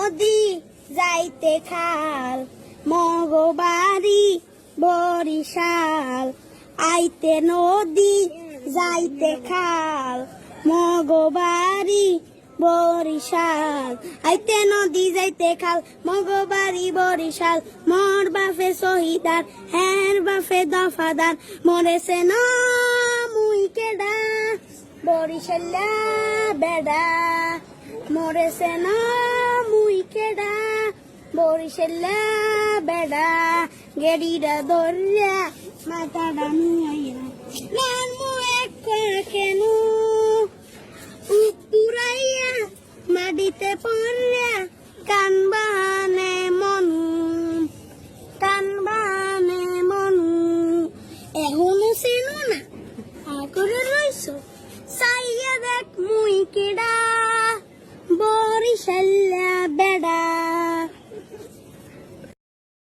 নদী যাইতে খাল মগবাড়ি বরিশাল আইতে নদী যাইতে খাল মগবাড়ি বরিশাল আইতে নদী যাইতে খাল মগবাড়ি বরিশাল মোর বাপে শহীদার হের বাপে দফাদার মরেছে না মুই কেডা বরিশাল্লা বেডা মরেছে না মুই কেডা বরিশাল্লা বেডা গেড়িটা ধরিয়া মাথাটা নুয়াইয়া নান মু এক কেন উড়াইয়া মাটিতে পড়িয়া